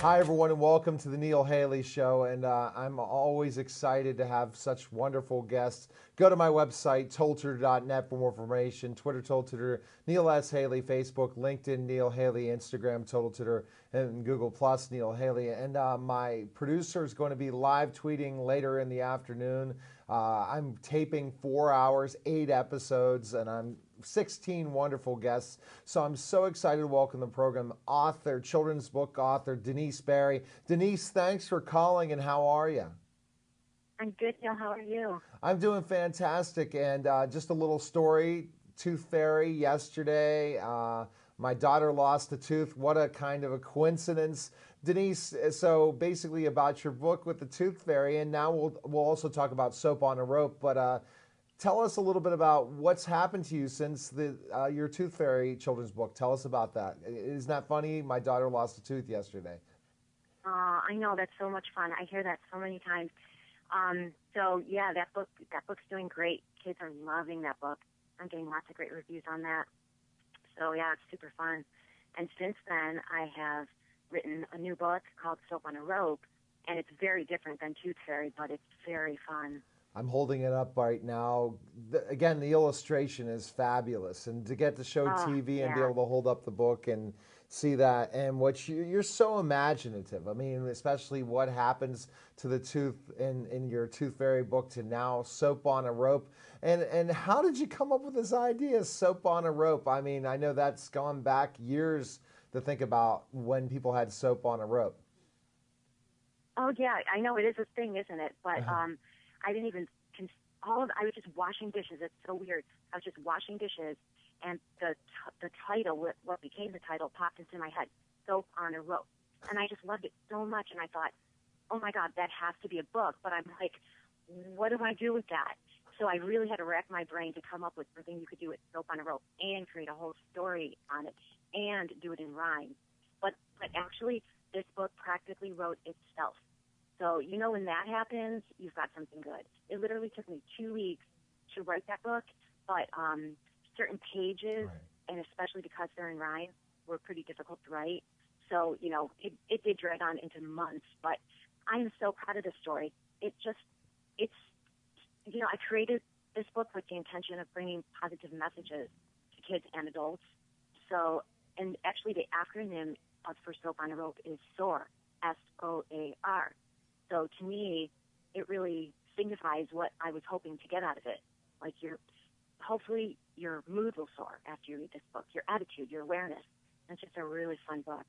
Hi, everyone, and welcome to the Neil Haley Show. And I'm always excited to have such wonderful guests. Go to my website, tolltutor.net, for more information. Twitter, Total Tutor, Neil S. Haley, Facebook, LinkedIn, Neil Haley, Instagram, Total Tutor, and Google Plus, Neil Haley. And my producer is going to be live tweeting later in the afternoon. I'm taping 4 hours, 8 episodes, and I'm 16 wonderful guests. So I'm so excited to welcome the program author, children's book author, Denise Barry. Denise, thanks for calling, and how are you? I'm good, Neil. How are you? I'm doing fantastic. And just a little story, Tooth Fairy yesterday. My daughter lost a tooth. What a kind of a coincidence. Denise, so basically about your book with the Tooth Fairy, and now we'll also talk about Soap on a Rope, but tell us a little bit about what's happened to you since your Tooth Fairy children's book. Tell us about that. Isn't that funny? My daughter lost a tooth yesterday. I know that's so much fun. I hear that so many times. So yeah, that book's doing great. Kids are loving that book. I'm getting lots of great reviews on that. So yeah, it's super fun. And since then, I have written a new book called Soap on a Rope, and it's very different than Tooth Fairy, but it's very fun. I'm holding it up right now. Again, the illustration is fabulous, and to get to show Oh TV and be yeah. able to hold up the book and see that, and you're so imaginative. I mean, especially what happens to the tooth in your Tooth Fairy book to now Soap on a Rope, and how did you come up with this idea, Soap on a Rope? I mean, I know that's gone back years to think about when people had soap on a rope. Oh yeah. I know it is a thing, isn't it? But I didn't even. I was just washing dishes. It's so weird. I was just washing dishes, and the title, what became the title, popped into my head, Soap on a Rope, and I just loved it so much. And I thought, oh my God, that has to be a book. But I'm like, what do I do with that? So I really had to rack my brain to come up with something you could do with Soap on a Rope and create a whole story on it and do it in rhyme. But actually, this book practically wrote itself. So, when that happens, you've got something good. It literally took me 2 weeks to write that book, but certain pages, Right. and especially because they're in rhyme, were pretty difficult to write. So, it did drag on into months, but I am so proud of this story. It's, I created this book with the intention of bringing positive messages to kids and adults. So, and actually the acronym for Soap on a Rope is SOAR, SOAR. So to me, it really signifies what I was hoping to get out of it. Like hopefully your mood will soar after you read this book, your attitude, your awareness. It's just a really fun book.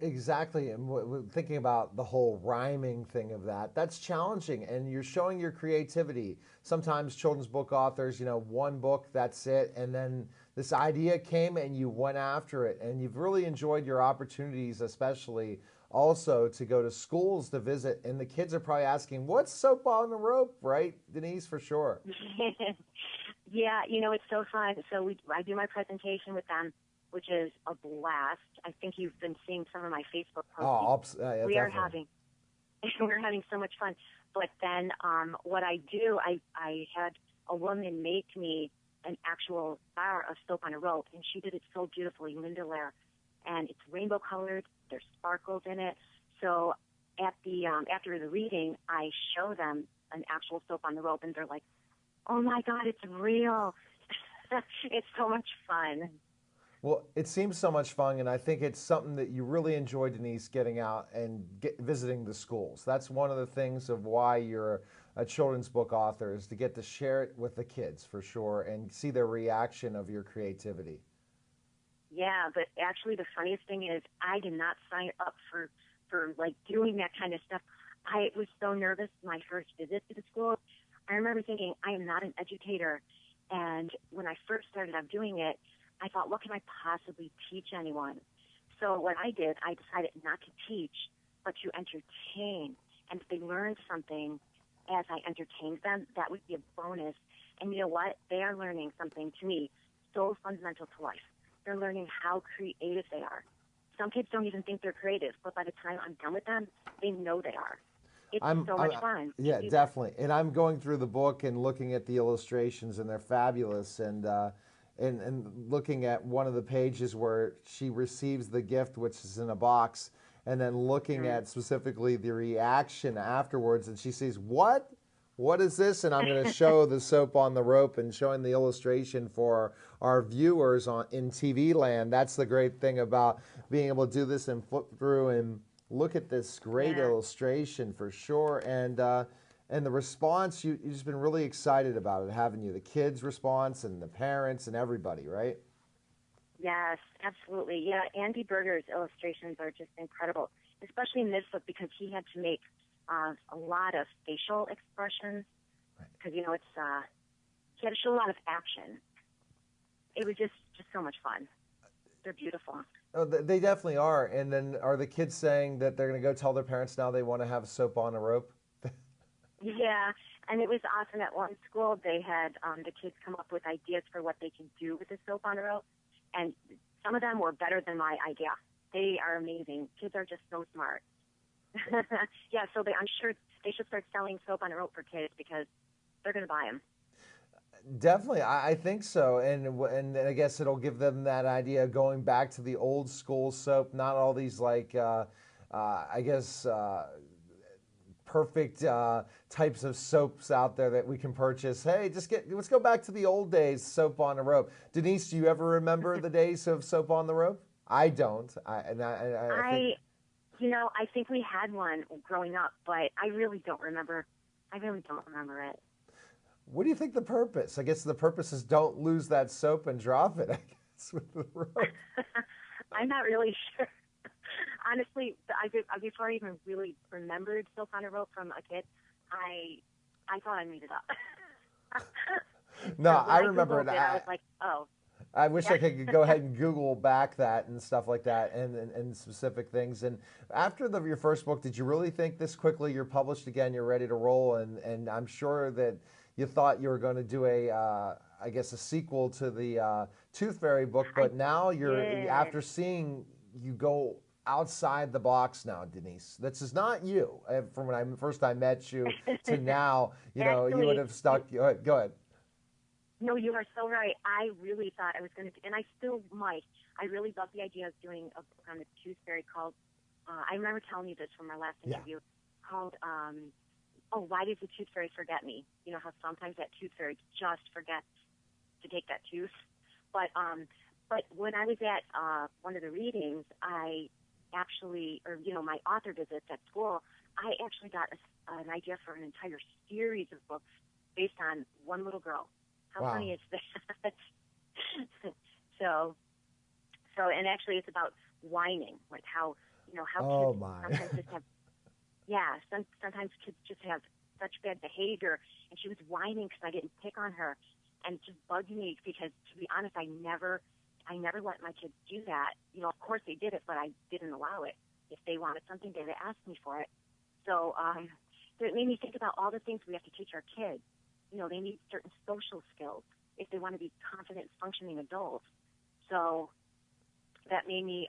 Exactly, and thinking about the whole rhyming thing of that's challenging, and you're showing your creativity. Sometimes children's book authors, one book, that's it, and then this idea came and you went after it, and you've really enjoyed your opportunities, especially also to go to schools to visit, and the kids are probably asking, what's Soap on the Rope, right, Denise, for sure? Yeah, it's so fun. So I do my presentation with them, which is a blast. I think you've been seeing some of my Facebook postings. Oh, yeah, We are definitely. having we're having so much fun. But then what I do, I had a woman make me an actual bar of Soap on a Rope, and she did it so beautifully, Linda Lair, and it's rainbow colored. There's sparkles in it. So at the after the reading, I show them an actual Soap on the Rope, and they're like, "Oh my God, it's real!" It's so much fun. Well, it seems so much fun, and I think it's something that you really enjoy, Denise, getting out and visiting the schools. That's one of the things of why you're a children's book author, is to get to share it with the kids for sure and see their reaction of your creativity. Yeah, but actually the funniest thing is I did not sign up for like doing that kind of stuff. I was so nervous my first visit to the school. I remember thinking I am not an educator, and when I first started out doing it, I thought, what can I possibly teach anyone? So what I did, I decided not to teach, but to entertain. And if they learned something as I entertained them, that would be a bonus. And you know what? They are learning something to me so fundamental to life. They're learning how creative they are. Some kids don't even think they're creative, but by the time I'm done with them, they know they are. It's I'm, so I'm, much fun to yeah, do that. definitely. And I'm going through the book and looking at the illustrations, and they're fabulous. And looking at one of the pages where she receives the gift, which is in a box, and then looking Mm. at specifically the reaction afterwards, and she sees, what is this? And I'm going to show the soap on the rope and showing the illustration for our viewers in TV land. That's the great thing about being able to do this and flip through and look at this great Yeah. illustration for sure. And the response, you've just been really excited about it, haven't you? The kids' response and the parents and everybody, right? Yes, absolutely. Yeah, Andy Berger's illustrations are just incredible, especially in this book because he had to make a lot of facial expressions because it's he had to show a lot of action. It was just so much fun. They're beautiful. Oh, they definitely are. And then are the kids saying that they're going to go tell their parents now they want to have soap on a rope? Yeah, and it was awesome. At one school, they had the kids come up with ideas for what they can do with the soap on a rope, and some of them were better than my idea. They are amazing. Kids are just so smart. Yeah, so I'm sure they should start selling soap on a rope for kids because they're going to buy them. Definitely, I think so, and I guess it'll give them that idea of going back to the old school soap, not all these like, I guess, perfect types of soaps out there that we can purchase. Hey, let's go back to the old days, soap on a rope. Denise, do you ever remember the days of soap on the rope? I don't. I think we had one growing up, but I really don't remember. I really don't remember it. What do you think the purpose? I guess the purpose is don't lose that soap and drop it, I guess, with the rope. I'm not really sure. Honestly, before I even really remembered soap on a rope from a kid, I thought I made it up. No, So I remember it. I was like, oh. I wish I could go ahead and Google back that and stuff like that and specific things. And after your first book, did you really think this quickly? You're published again, you're ready to roll, and I'm sure that you thought you were going to do I guess a sequel to the Tooth Fairy book, but now after seeing you go outside the box now, Denise. This is not you. From when I first time met you to now, Actually, you would have stuck. Go ahead. No, you are so right. I really thought I was going to, and I still might. I really love the idea of doing a book on the Tooth Fairy called, I remember telling you this from our last interview, called, Why Does the Tooth Fairy Forget Me? You know how sometimes that Tooth Fairy just forgets to take that tooth. But when I was at one of the readings, I actually, my author visits at school, I actually got an idea for an entire series of books based on one little girl. How funny is that? So, and actually it's about whining, like how kids sometimes just have, sometimes kids just have such bad behavior. And she was whining because I didn't pick on her, and it just bugged me because, to be honest, I never let my kids do that. Of course they did it, but I didn't allow it. If they wanted something, they would ask me for it. So it made me think about all the things we have to teach our kids. They need certain social skills if they want to be confident, functioning adults. So that made me,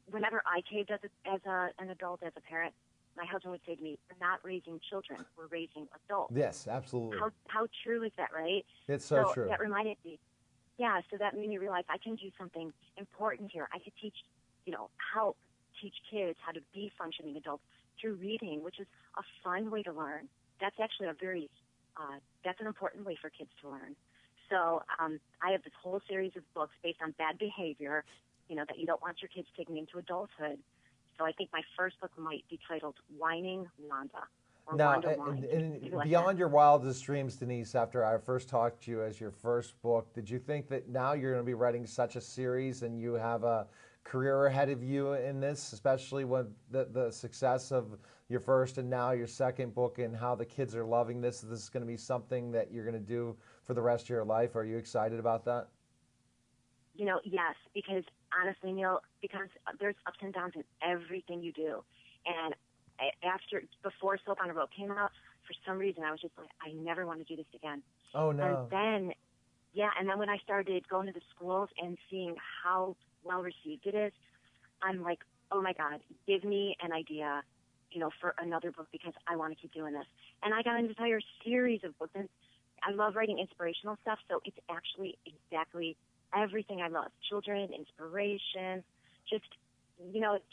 whenever I caved as an adult, as a parent, my husband would say to me, "We're not raising children, we're raising adults." Yes, absolutely. How true is that, right? It's so true. That reminded me. Yeah, so that made me realize I can do something important here. I could teach, help teach kids how to be functioning adults through reading, which is a fun way to learn. That's actually that's an important way for kids to learn. So I have this whole series of books based on bad behavior, that you don't want your kids taking into adulthood. So I think my first book might be titled Whining Wanda. Now, and Beyond Your Wildest Dreams, Denise, after I first talked to you as your first book, did you think that now you're going to be writing such a series and you have a career ahead of you in this, especially with the success of your first and now your second book and how the kids are loving this? This is going to be something that you're going to do for the rest of your life. Are you excited about that? Yes, because honestly, Neil, because there's ups and downs in everything you do. And before Soap on a Rope came out, for some reason I was just like, I never want to do this again. Oh, no. And then when I started going to the schools and seeing how well received it is, I'm like, oh my God, give me an idea, for another book because I want to keep doing this. And I got an entire series of books, and I love writing inspirational stuff, so it's actually exactly everything I love. Children, inspiration, just,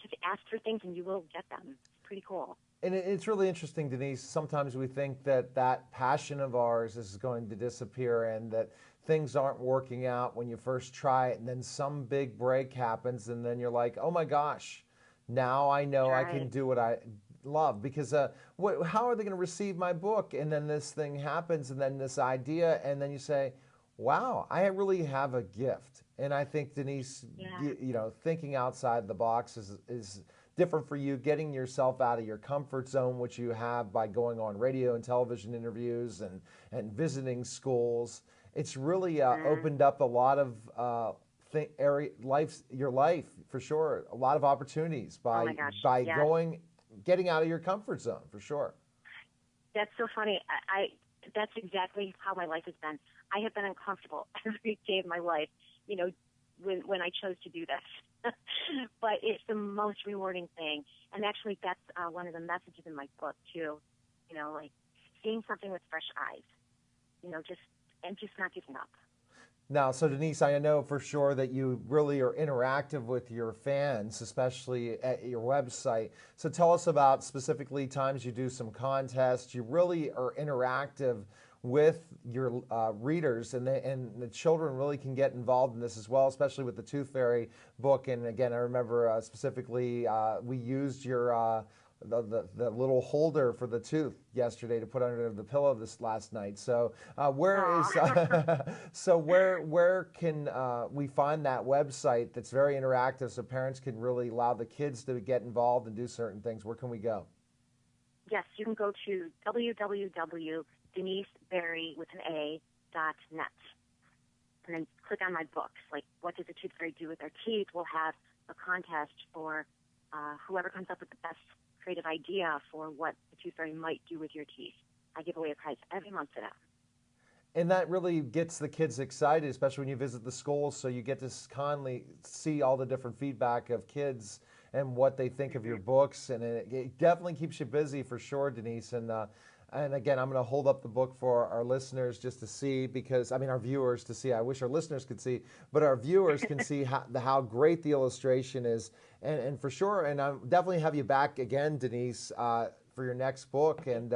just ask for things and you will get them. It's pretty cool. And it's really interesting, Denise. Sometimes we think that that passion of ours is going to disappear and that things aren't working out when you first try it, and then some big break happens, and then you're like, oh my gosh, now I know I can do what I love. Because how are they going to receive my book? And then this thing happens, and then this idea, and then you say, wow, I really have a gift. And I think, Denise, thinking outside the box is different for you, getting yourself out of your comfort zone, which you have by going on radio and television interviews and visiting schools. It's really opened up a lot of your life, for sure. A lot of opportunities by getting out of your comfort zone, for sure. That's so funny. That's exactly how my life has been. I have been uncomfortable every day of my life, when I chose to do this. But it's the most rewarding thing. And actually, that's one of the messages in my book, too. Like seeing something with fresh eyes, just not giving up. Now, so Denise, I know for sure that you really are interactive with your fans, especially at your website. So tell us about specifically times you do some contests. You really are interactive with your readers, and the children really can get involved in this as well, especially with the Tooth Fairy book. And again, I remember specifically we used your the little holder for the tooth yesterday to put under the pillow this last night. So where can we find that website that's very interactive so parents can really allow the kids to get involved and do certain things? Where can we go? Yes, you can go to www.deniseberry.net and then click on my books. Like, what does the Tooth Fairy do with our teeth? We'll have a contest for whoever comes up with the best creative idea for what the Tooth Fairy might do with your teeth. I give away a prize every month for that. And that really gets the kids excited, especially when you visit the schools, so you get to kindly see all the different feedback of kids and what they think of your books, and it definitely keeps you busy for sure, Denise. And again, I'm going to hold up the book for our listeners just to see, because, our viewers to see. I wish our listeners could see, but our viewers can see how great the illustration is. And for sure, and I'll definitely have you back again, Denise, for your next book. And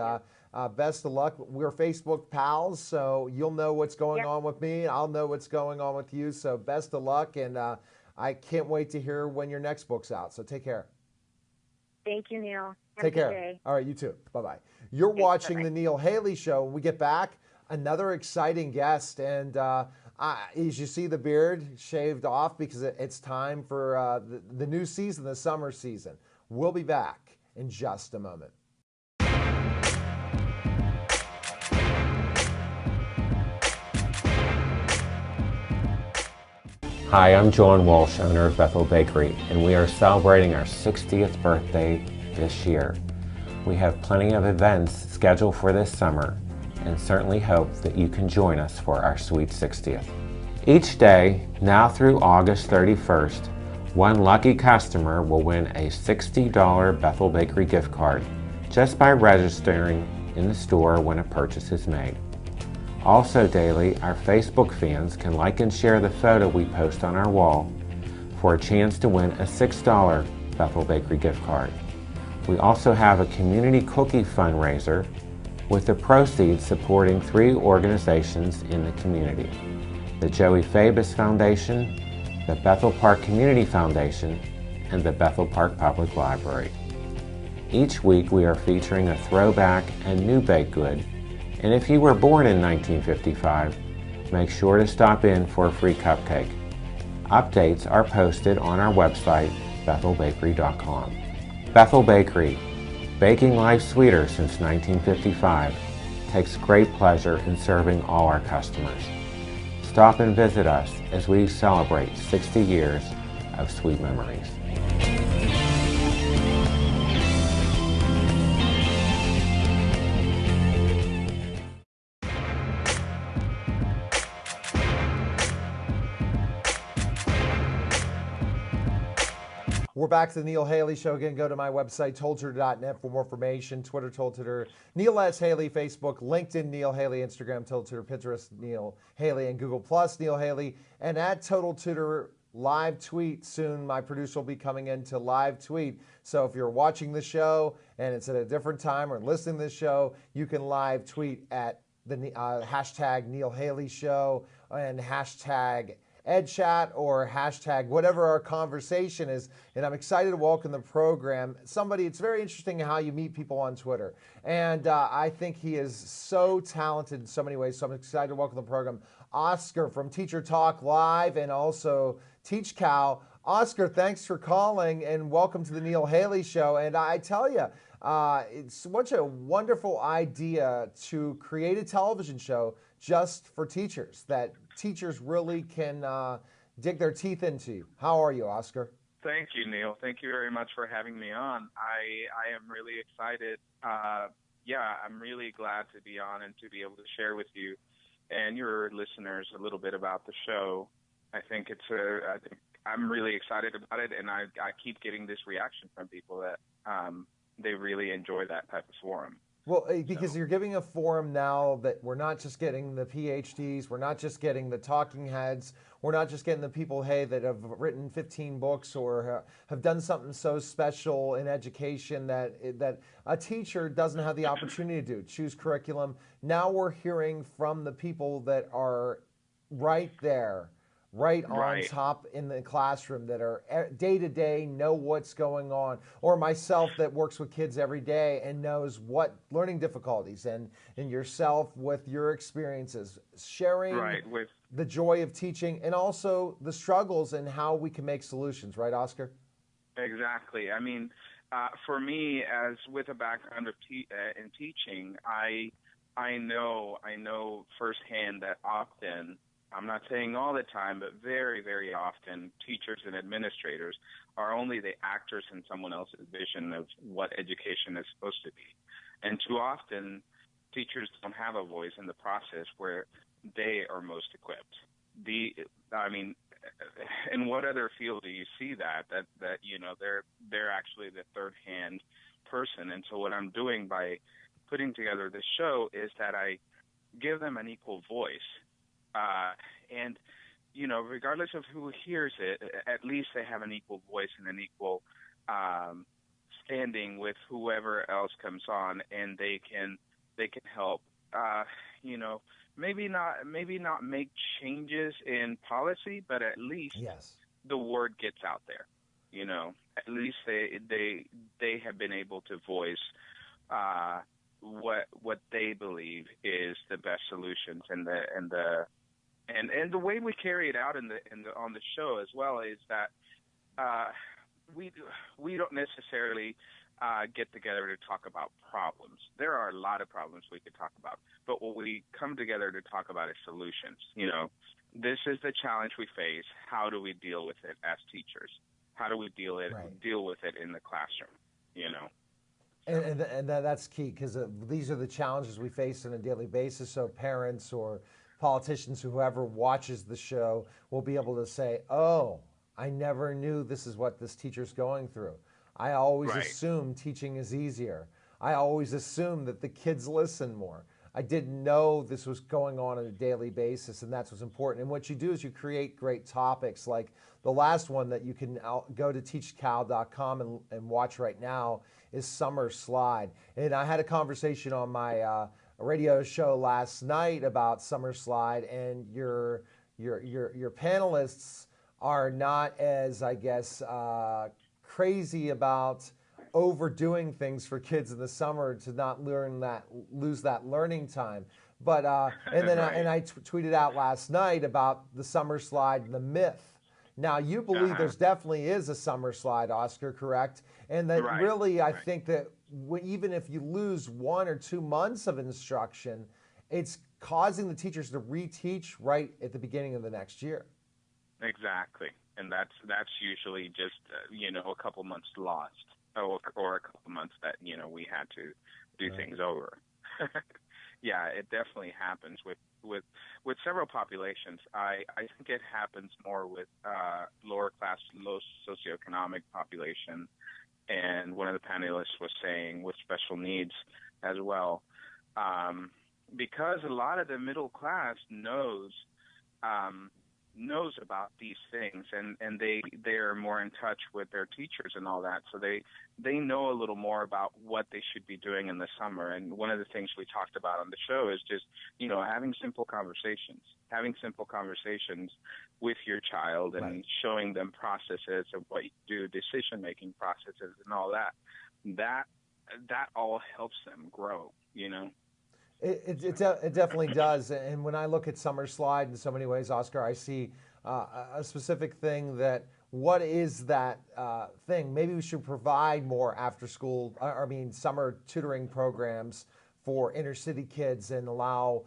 best of luck. We're Facebook pals, so you'll know what's going on with me. I'll know what's going on with you. So best of luck, and I can't wait to hear when your next book's out. So take care. Thank you, Neil. Take care. Day. All right, you too. Bye-bye. You're watching The Neil Haley Show. When we get back, another exciting guest. And as you see the beard shaved off, because it's time for the new season, the summer season. We'll be back in just a moment. Hi, I'm John Walsh, owner of Bethel Bakery, and we are celebrating our 60th birthday this year. We have plenty of events scheduled for this summer and certainly hope that you can join us for our sweet 60th. Each day, now through August 31st, one lucky customer will win a $60 Bethel Bakery gift card just by registering in the store when a purchase is made. Also daily, our Facebook fans can like and share the photo we post on our wall for a chance to win a $6 Bethel Bakery gift card. We also have a community cookie fundraiser with the proceeds supporting 3 organizations in the community: the Joey Fabus Foundation, the Bethel Park Community Foundation, and the Bethel Park Public Library. Each week we are featuring a throwback and new baked good. And if you were born in 1955, make sure to stop in for a free cupcake. Updates are posted on our website, bethelbakery.com. Bethel Bakery, baking life sweeter since 1955, takes great pleasure in serving all our customers. Stop and visit us as we celebrate 60 years of sweet memories. We're back to the Neil Haley Show. Again, go to my website, toldtutor.net, for more information. Twitter, Told Tutor, Neil S. Haley, Facebook, LinkedIn, Neil Haley, Instagram, Told Tutor, Pinterest, Neil Haley, and Google Plus, Neil Haley, and at Total Tutor live tweet soon. My producer will be coming in to live tweet. So if you're watching the show and it's at a different time or listening to the show, you can live tweet at the hashtag Neil Haley Show and hashtag EdChat or hashtag whatever our conversation is. And I'm excited to welcome the program. It's very interesting how you meet people on Twitter. And I think he is so talented in so many ways. So I'm excited to welcome the program, Oscar from Teacher Talk Live and also Teach Cal. Oscar, thanks for calling and welcome to the Neil Haley Show. And I tell you, it's such a wonderful idea to create a television show just for teachers that teachers really can dig their teeth into. How are you, Oscar? Thank you, Neil. Thank you very much for having me on. I am really excited. I'm really glad to be on and to be able to share with you and your listeners a little bit about the show. I think I'm really excited about it, and I keep getting this reaction from people that they really enjoy that type of forum. Well, because you're giving a forum now that we're not just getting the PhDs, we're not just getting the talking heads, we're not just getting the people, that have written 15 books or have done something so special in education that a teacher doesn't have the opportunity to do, choose curriculum. Now we're hearing from the people that are right there, right on top in the classroom, that are day to day, know what's going on, or myself that works with kids every day and knows what learning difficulties, and yourself with your experiences, sharing with the joy of teaching and also the struggles and how we can make solutions. Right, Oscar? Exactly. I mean, for me, as with a background of in teaching, I know firsthand that often, I'm not saying all the time, but very, very often, teachers and administrators are only the actors in someone else's vision of what education is supposed to be. And too often, teachers don't have a voice in the process where they are most equipped. In what other field do you see that they're actually the third-hand person? And so what I'm doing by putting together this show is that I give them an equal voice. And regardless of who hears it, at least they have an equal voice and an equal standing with whoever else comes on, and they can help. Maybe not make changes in policy, but at least the word gets out there. At least they have been able to voice what they believe is the best solutions, and the way we carry it out on the show as well is that we don't necessarily get together to talk about problems. There are a lot of problems we could talk about, but what we come together to talk about is solutions. This is the challenge we face. How do we deal with it as teachers? How do we deal with it in the classroom? And that's key, because these are the challenges we face on a daily basis. So parents or politicians, whoever watches the show, will be able to say, oh, I never knew this is what this teacher's going through. I always assumed teaching is easier. I always assumed that the kids listen more. I didn't know this was going on a daily basis, and that's what's important. And what you do is you create great topics, like the last one that you can go to teachcal.com and watch right now is Summer Slide. And I had a conversation on my radio show last night about Summer Slide, and your panelists are not as, I guess, crazy about overdoing things for kids in the summer to not lose that learning time. But and then I tweeted out last night about the Summer Slide, the myth. Now, you believe there's definitely is a Summer Slide, Oscar, correct? And that really, I think that even if you lose 1 or 2 months of instruction, it's causing the teachers to reteach right at the beginning of the next year. Exactly. And that's usually just, a couple months lost, or a couple months that, we had to do things over. Yeah, it definitely happens with several populations. I think it happens more with low socioeconomic population, and one of the panelists was saying with special needs as well, because a lot of the middle class knows knows about these things, and they're more in touch with their teachers and all that, so they know a little more about what they should be doing in the summer. And one of the things we talked about on the show is just, having simple conversations with your child, and Right. showing them processes of what you do, decision making processes and all that. That all helps them grow. It definitely does. And when I look at Summer Slide in so many ways, Oscar, I see a specific thing that, what is that thing? Maybe we should provide more after school, summer tutoring programs for inner city kids, and allow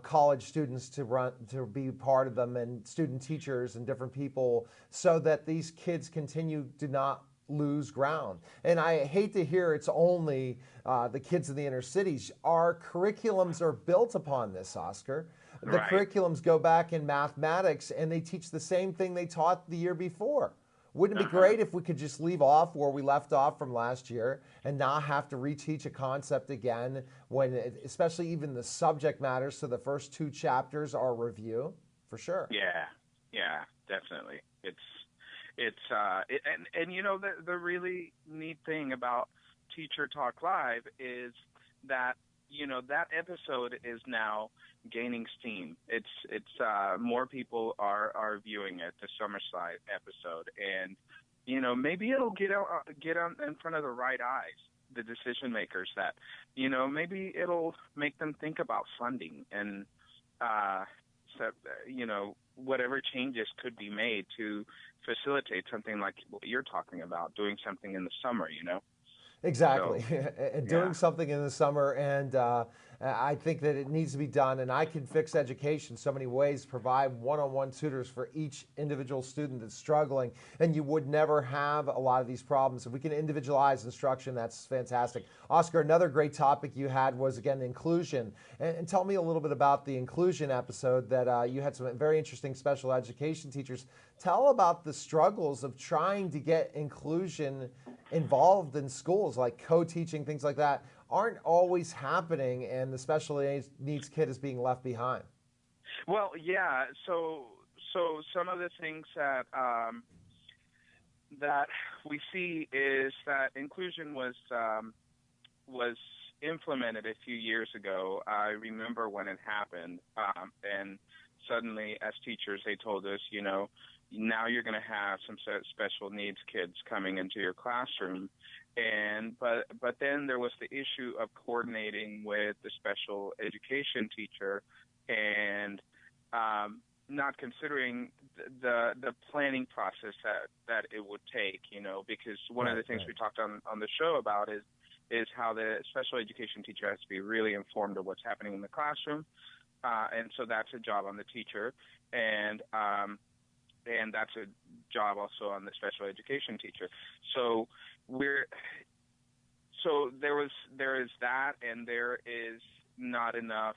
college students to be part of them, and student teachers and different people, so that these kids continue to not lose ground. And I hate to hear it's only the kids in the inner cities. Our curriculums are built upon this, Oscar. The Right. curriculums go back in mathematics, and they teach the same thing they taught the year before. Wouldn't it be great if we could just leave off where we left off from last year, and not have to reteach a concept again, especially even the subject matters? So the first 2 chapters are review, for sure. Yeah, definitely. The really neat thing about Teacher Talk Live is that that episode is now gaining steam. It's more people are viewing it, the Summer Slide episode, and maybe it'll get on in front of the right eyes, the decision makers, that maybe it'll make them think about funding, and whatever changes could be made to facilitate something like what you're talking about, doing something in the summer. Exactly. So, And doing something in the summer, and I think that it needs to be done. And I can fix education so many ways, provide one-on-one tutors for each individual student that's struggling, and you would never have a lot of these problems. If we can individualize instruction, that's fantastic. Oscar, another great topic you had was, again, inclusion. And tell me a little bit about the inclusion episode, that you had some very interesting special education teachers. Tell about the struggles of trying to get inclusion involved in schools, like co-teaching, things like that, aren't always happening, and the special needs kid is being left behind. Well, yeah. So some of the things that we see is that inclusion was implemented a few years ago. I remember when it happened, and suddenly, as teachers, they told us, now you're going to have some special needs kids coming into your classroom, but then there was the issue of coordinating with the special education teacher, and not considering the planning process that it would take, because one of the things we talked on the show about is how the special education teacher has to be really informed of what's happening in the classroom, and so that's a job on the teacher, and that's a job also on the special education teacher. So there is that, and there is not enough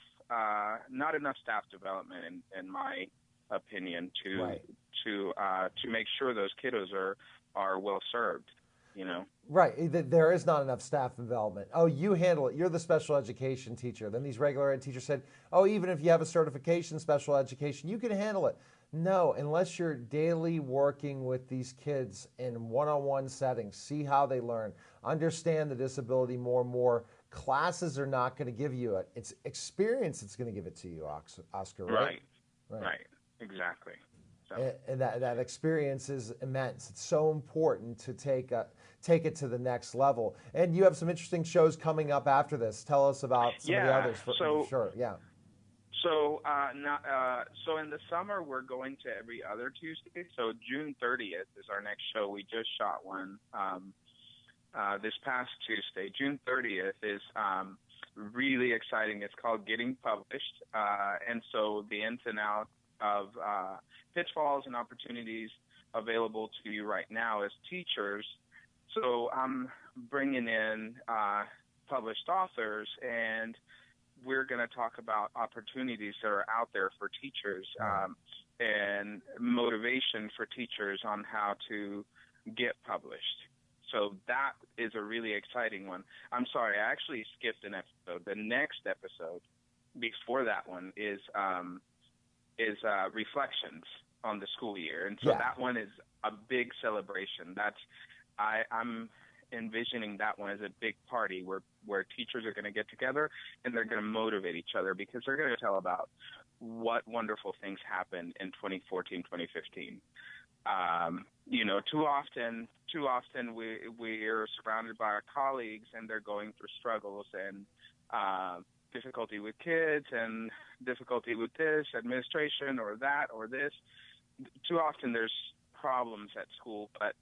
staff development, in my opinion, to make sure those kiddos are well served. Right. There is not enough staff development. Oh, you handle it. You're the special education teacher. Then these regular ed teachers said, oh, even if you have a certification special education, you can handle it. No, unless you're daily working with these kids in one-on-one settings, see how they learn, understand the disability more and more. Classes are not going to give you it. It's experience that's going to give it to you, Oscar, right? Right. Exactly. So. And that experience is immense. It's so important to take it to the next level. And you have some interesting shows coming up after this. Tell us about some of the others. Sure. Yeah. So in the summer, we're going to every other Tuesday. So June 30th is our next show. We just shot one this past Tuesday. June 30th is really exciting. It's called Getting Published. And so the ins and outs of pitfalls and opportunities available to you right now as teachers. So I'm bringing in published authors, and we're going to talk about opportunities that are out there for teachers, and motivation for teachers on how to get published. So that is a really exciting one. I'm sorry, I actually skipped an episode. The next episode before that one is Reflections on the school year, and so that one is a big celebration. I'm envisioning that one as a big party where teachers are going to get together and they're going to motivate each other because they're going to tell about what wonderful things happened in 2014, 2015. Too often we're surrounded by our colleagues and they're going through struggles and difficulty with kids and difficulty with this administration or that or this. Too often there's problems at school, but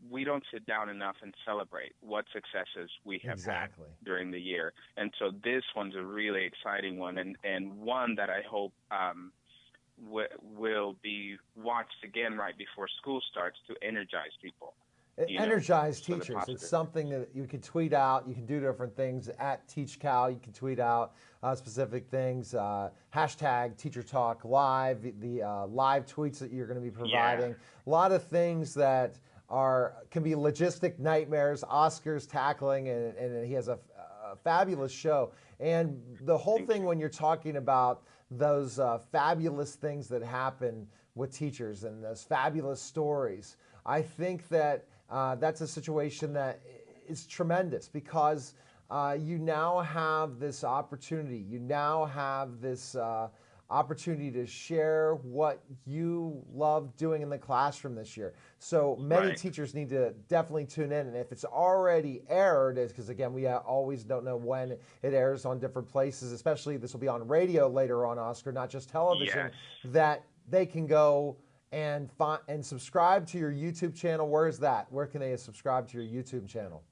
we don't sit down enough and celebrate what successes we have had during the year. And so this one's a really exciting one and one that I hope will be watched again right before school starts to energize people. Energize teachers. It's something that you can tweet out. You can do different things at TeachCal. You can tweet out specific things. Hashtag Teacher Talk Live, the live tweets that you're going to be providing. A lot of things that can be logistic nightmares. Oscar's tackling, and he has a fabulous show. And the whole thing when you're talking about those fabulous things that happen with teachers and those fabulous stories, I think that that's a situation that is tremendous because you now have this opportunity. You now have this opportunity to share what you love doing in the classroom this year. So many teachers need to definitely tune in. And if it's already aired, because again, we always don't know when it airs on different places, especially this will be on radio later on, Oscar, not just television, that they can go and subscribe to your YouTube channel. Where is that? Where can they subscribe to your YouTube channel?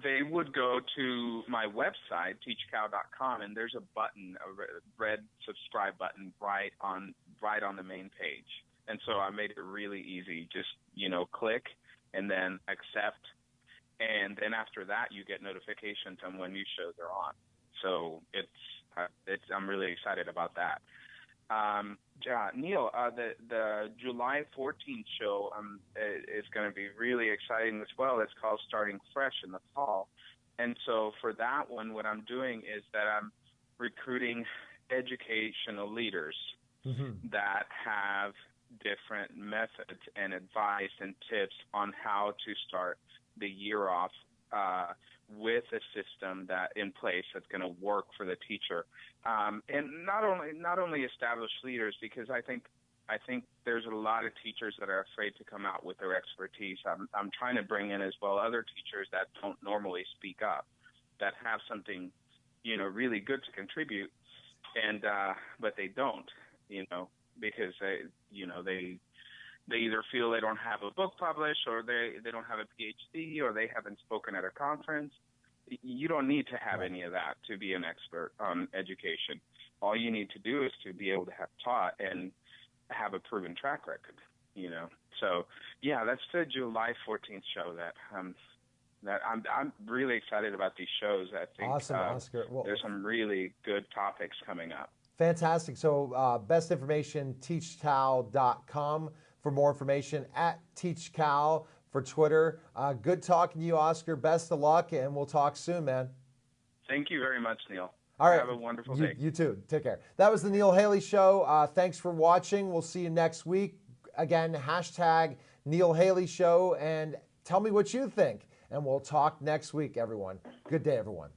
They would go to my website, teachcal.com, and there's a button, a red subscribe button right on the main page. And so I made it really easy. Just, click and then accept. And then after that, you get notifications on when new shows are on. So I'm really excited about that. Neil, the July 14th show is going to be really exciting as well. It's called Starting Fresh in the Fall. And so for that one, what I'm doing is that I'm recruiting educational leaders that have different methods and advice and tips on how to start the year off with a system in place that's going to work for the teacher, and not only established leaders, because I think there's a lot of teachers that are afraid to come out with their expertise. I'm trying to bring in as well other teachers that don't normally speak up, that have something really good to contribute, and but they don't, because they either feel they don't have a book published, or they don't have a PhD, or they haven't spoken at a conference. You don't need to have any of that to be an expert on education. All you need to do is to be able to have taught and have a proven track record, So, that's the July 14th show that I'm really excited about these shows. I think awesome, Oscar. Well, there's some really good topics coming up. Fantastic. So best information, teachcal.com for more information, at TeachCal for Twitter. Good talking to you, Oscar. Best of luck, and we'll talk soon, man. Thank you very much, Neil. All right. Have a wonderful day. You too. Take care. That was the Neil Haley Show. Thanks for watching. We'll see you next week. Again, hashtag Neil Haley Show, and tell me what you think. And we'll talk next week, everyone. Good day, everyone.